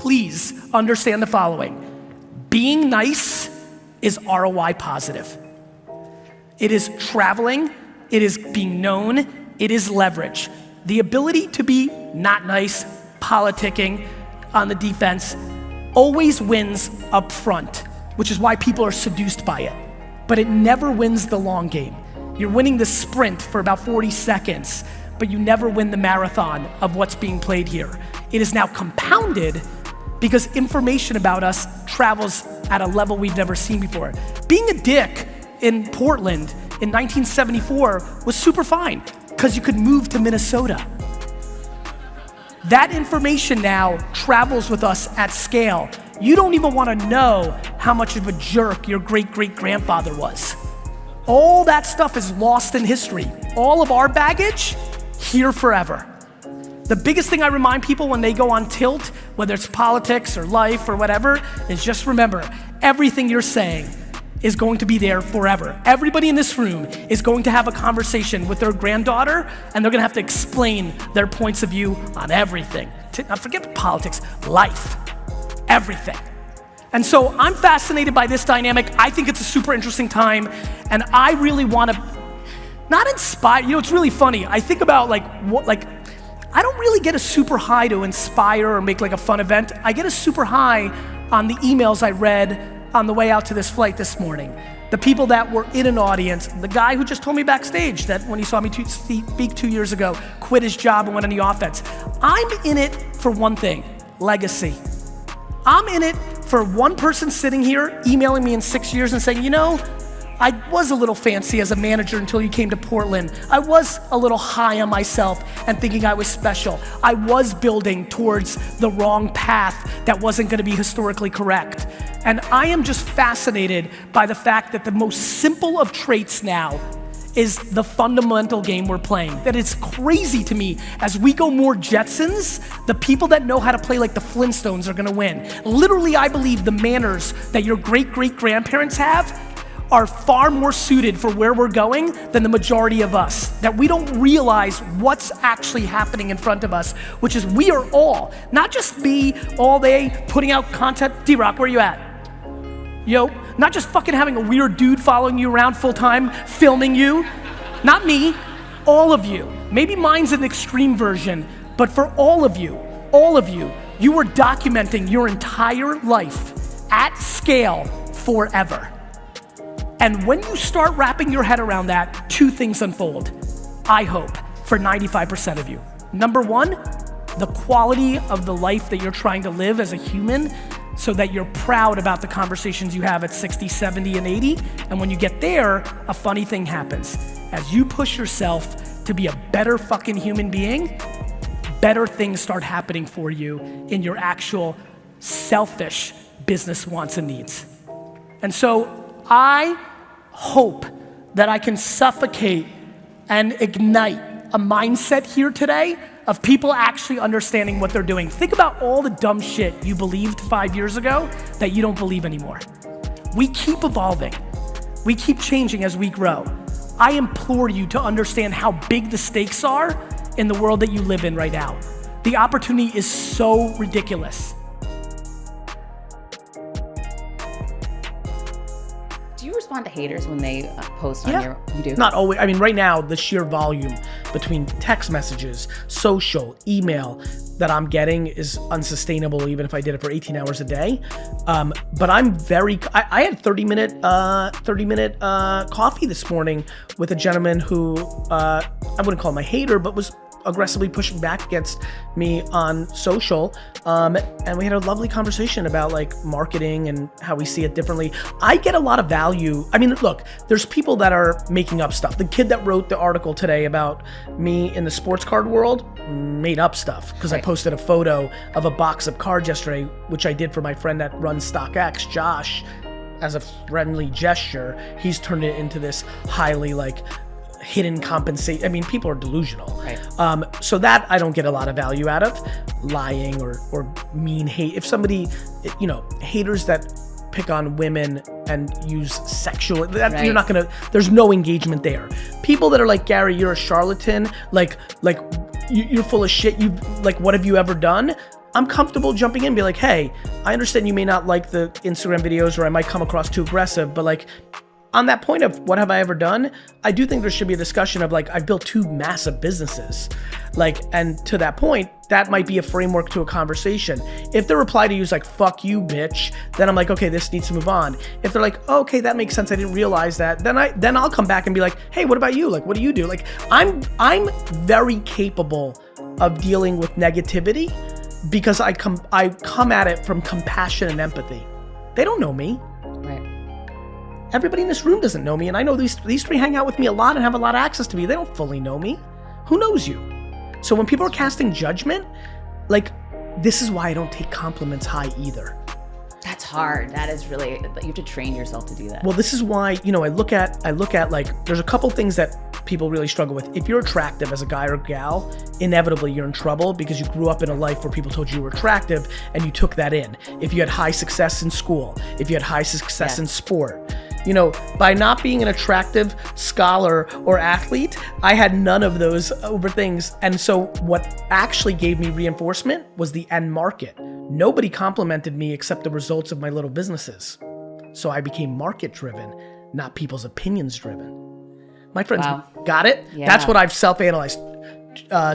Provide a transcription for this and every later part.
please understand the following. Being nice is ROI positive. It is traveling, it is being known, it is leverage. The ability to be not nice, politicking, on the defense, always wins up front, which is why people are seduced by it. But it never wins the long game. You're winning the sprint for about 40 seconds, but you never win the marathon of what's being played here. It is now compounded because information about us travels at a level we've never seen before. Being a dick in Portland in 1974 was super fine because you could move to Minnesota. That information now travels with us at scale. You don't even want to know how much of a jerk your great-great-grandfather was. All that stuff is lost in history. All of our baggage, here forever. The biggest thing I remind people when they go on tilt, whether it's politics or life or whatever, is just remember, everything you're saying is going to be there forever. Everybody in this room is going to have a conversation with their granddaughter, and they're gonna have to explain their points of view on everything. Now forget politics, life, everything. And so I'm fascinated by this dynamic. I think it's a super interesting time, and I really wanna, not inspire, you know, it's really funny. I think about I don't really get a super high to inspire or make like a fun event. I get a super high on the emails I read on the way out to this flight this morning. The people that were in an audience, the guy who just told me backstage that when he saw me speak 2 years ago, quit his job and went on the offense. I'm in it for one thing, legacy. I'm in it for one person sitting here emailing me in 6 years and saying, you know, I was a little fancy as a manager until you came to Portland. I was a little high on myself and thinking I was special. I was building towards the wrong path that wasn't gonna be historically correct. And I am just fascinated by the fact that the most simple of traits now is the fundamental game we're playing. That it's crazy to me, as we go more Jetsons, the people that know how to play like the Flintstones are gonna win. Literally, I believe the manners that your great-great-grandparents have are far more suited for where we're going than the majority of us. That we don't realize what's actually happening in front of us, which is we are all, not just me all day putting out content. D-Rock, where you at? Yo, not just fucking having a weird dude following you around full time, filming you. Not me, all of you. Maybe mine's an extreme version, but for all of you, you are documenting your entire life at scale forever. And when you start wrapping your head around that, two things unfold, I hope, for 95% of you. Number one, the quality of the life that you're trying to live as a human, so that you're proud about the conversations you have at 60, 70, and 80. And when you get there, a funny thing happens. As you push yourself to be a better fucking human being, better things start happening for you in your actual selfish business wants and needs. And so I hope that I can suffocate and ignite a mindset here today of people actually understanding what they're doing. Think about all the dumb shit you believed 5 years ago that you don't believe anymore. We keep evolving. We keep changing as we grow. I implore you to understand how big the stakes are in the world that you live in right now. The opportunity is so ridiculous. Do you respond to haters when they post on your, you do? Not always. I mean, right now, the sheer volume between text messages, social, email that I'm getting is unsustainable, even if I did it for 18 hours a day. But I'm I had 30-minute coffee this morning with a gentleman who, I wouldn't call him a hater, but was aggressively pushing back against me on social. And we had a lovely conversation about like marketing and how we see it differently. I get a lot of value. I mean, look, there's people that are making up stuff. The kid that wrote the article today about me in the sports card world made up stuff because I posted a photo of a box of cards yesterday, which I did for my friend that runs StockX, Josh, as a friendly gesture. He's turned it into this highly like hidden compensate. I mean, people are delusional. Right. So that I don't get a lot of value out of. Lying or mean hate. If somebody, you know, haters that pick on women and use sexual, that you're not gonna, there's no engagement there. People that are like, Gary, you're a charlatan, like you're full of shit, you like, what have you ever done? I'm comfortable jumping in and be like, hey, I understand you may not like the Instagram videos or I might come across too aggressive, but like, on that point of what have I ever done, I do think there should be a discussion of like, I've built 2 massive businesses. Like, and to that point, that might be a framework to a conversation. If the reply to you is like, fuck you, bitch, then I'm like, okay, this needs to move on. If they're like, oh, okay, that makes sense, I didn't realize that, then I'll come back and be like, hey, what about you? Like, what do you do? Like, I'm very capable of dealing with negativity because I come at it from compassion and empathy. They don't know me. Right. Everybody in this room doesn't know me, and I know these 3 hang out with me a lot and have a lot of access to me. They don't fully know me. Who knows you? So when people are casting judgment, like, this is why I don't take compliments high either. That's hard. That is really, you have to train yourself to do that. Well, this is why, I look at like, there's a couple things that people really struggle with. If you're attractive as a guy or gal, inevitably you're in trouble because you grew up in a life where people told you were attractive and you took that in. If you had high success in school, if you had high success in sport, by not being an attractive scholar or athlete, I had none of those over things. And so what actually gave me reinforcement was the end market. Nobody complimented me except the results of my little businesses. So I became market driven, not people's opinions driven. My friends, got it? Yeah. That's what I've self-analyzed.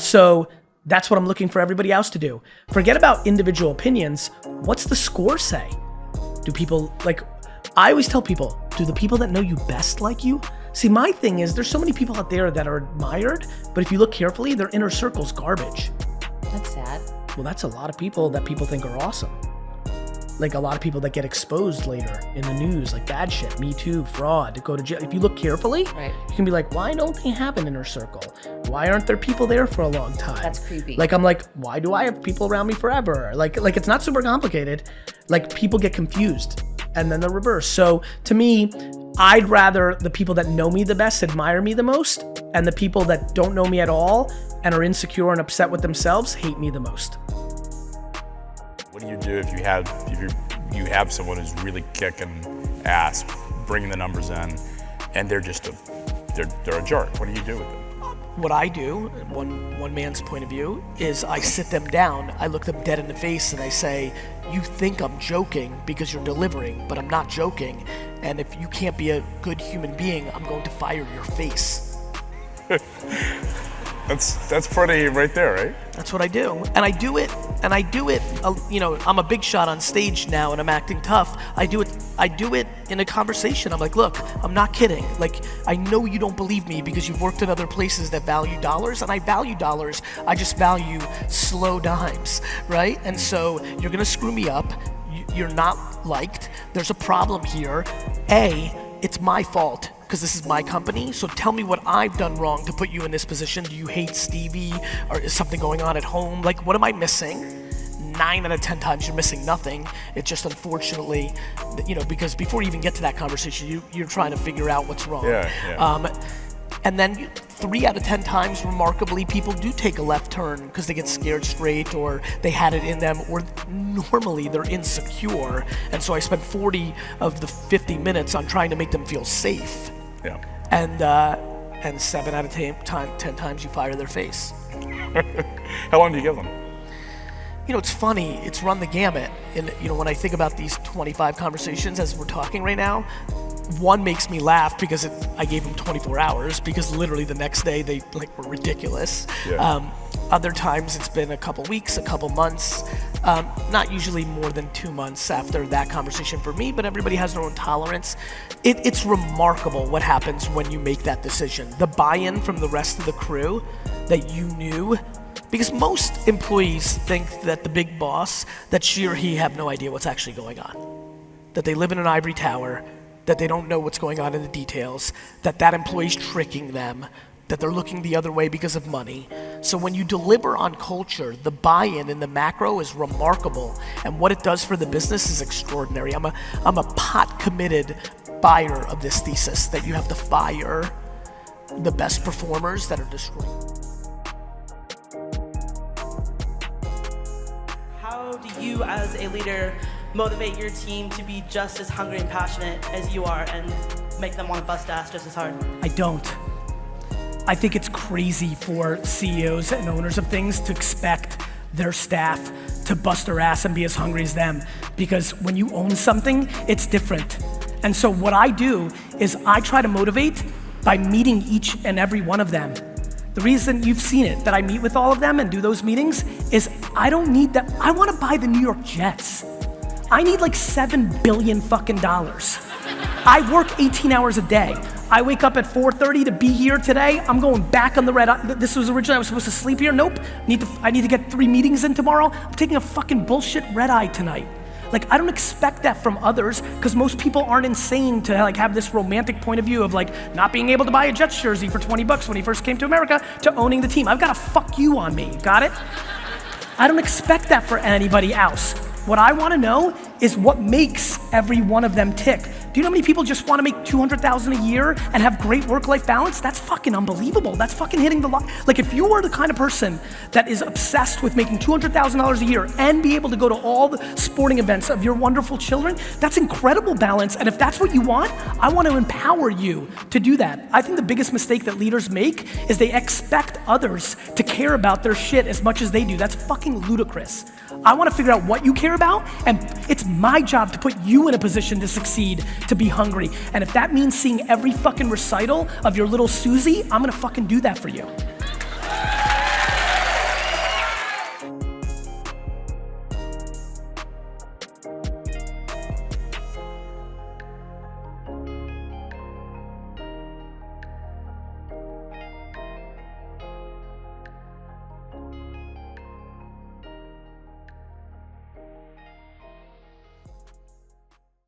So that's what I'm looking for everybody else to do. Forget about individual opinions. What's the score say? Do people I always tell people, do the people that know you best like you? See, my thing is there's so many people out there that are admired, but if you look carefully, their inner circle's garbage. That's sad. Well, that's a lot of people that people think are awesome. Like a lot of people that get exposed later in the news, like bad shit, Me Too, fraud, go to jail. If you look carefully, you can be like, why don't they have an inner circle? Why aren't there people there for a long time? That's creepy. Like, I'm like, why do I have people around me forever? Like it's not super complicated. Like people get confused and then the reverse. So to me, I'd rather the people that know me the best admire me the most, and the people that don't know me at all and are insecure and upset with themselves hate me the most. What do you do if you have someone who's really kicking ass, bringing the numbers in, and they're just they're a jerk? What do you do with them? What I do, one man's point of view, is I sit them down, I look them dead in the face, and I say, you think I'm joking because you're delivering, but I'm not joking. And if you can't be a good human being, I'm going to fire your face. That's pretty right there, right? That's what I do. And I do it, I'm a big shot on stage now and I'm acting tough. I do it in a conversation. I'm like, look, I'm not kidding. Like, I know you don't believe me because you've worked in other places that value dollars, and I value dollars. I just value slow dimes, right? And so you're gonna screw me up. You're not liked. There's a problem here. It's my fault, because this is my company, so tell me what I've done wrong to put you in this position. Do you hate Stevie, or is something going on at home? Like, what am I missing? 9 out of 10 times you're missing nothing. It's just unfortunately, because before you even get to that conversation, you're trying to figure out what's wrong. And then 3 out of 10 times, remarkably, people do take a left turn because they get scared straight, or they had it in them, or normally they're insecure. And so I spend 40 of the 50 minutes on trying to make them feel safe. Yeah. And 7 out of 10 times you fire their face. How long do you give them? It's funny, it's run the gamut. And when I think about these 25 conversations as we're talking right now, one makes me laugh because I gave them 24 hours, because literally the next day they were ridiculous. Yeah. Other times it's been a couple weeks, a couple months, not usually more than 2 months after that conversation for me, but everybody has their own tolerance. It's remarkable what happens when you make that decision. The buy-in from the rest of the crew that you knew, because most employees think that the big boss, that she or he have no idea what's actually going on, that they live in an ivory tower, that they don't know what's going on in the details, that employee's tricking them, that they're looking the other way because of money. So when you deliver on culture, the buy-in in the macro is remarkable, and what it does for the business is extraordinary. I'm a pot-committed buyer of this thesis that you have to fire the best performers that are destroying. How do you, as a leader, motivate your team to be just as hungry and passionate as you are, and make them want to bust ass just as hard? I don't. I think it's crazy for CEOs and owners of things to expect their staff to bust their ass and be as hungry as them, because when you own something, it's different. And so what I do is I try to motivate by meeting each and every one of them. The reason you've seen it, that I meet with all of them and do those meetings, is I don't need that. I wanna buy the New York Jets. I need like $7 billion fucking dollars. I work 18 hours a day. I wake up at 4:30 to be here today. I'm going back on the red eye. This was originally, I was supposed to sleep here. Nope, I need to get 3 meetings in tomorrow. I'm taking a fucking bullshit red eye tonight. Like, I don't expect that from others, because most people aren't insane to like have this romantic point of view of like not being able to buy a Jets jersey for 20 bucks when he first came to America to owning the team. I've got a fuck you on me, got it? I don't expect that for anybody else. What I wanna know is what makes every one of them tick. Do you know how many people just wanna make $200,000 a year and have great work-life balance? That's fucking unbelievable. That's fucking hitting the like if you are the kind of person that is obsessed with making $200,000 a year and be able to go to all the sporting events of your wonderful children, that's incredible balance. And if that's what you want, I want to empower you to do that. I think the biggest mistake that leaders make is they expect others to care about their shit as much as they do. That's fucking ludicrous. I want to figure out what you care about, and it's my job to put you in a position to succeed, to be hungry. And if that means seeing every fucking recital of your little Susie, I'm gonna fucking do that for you.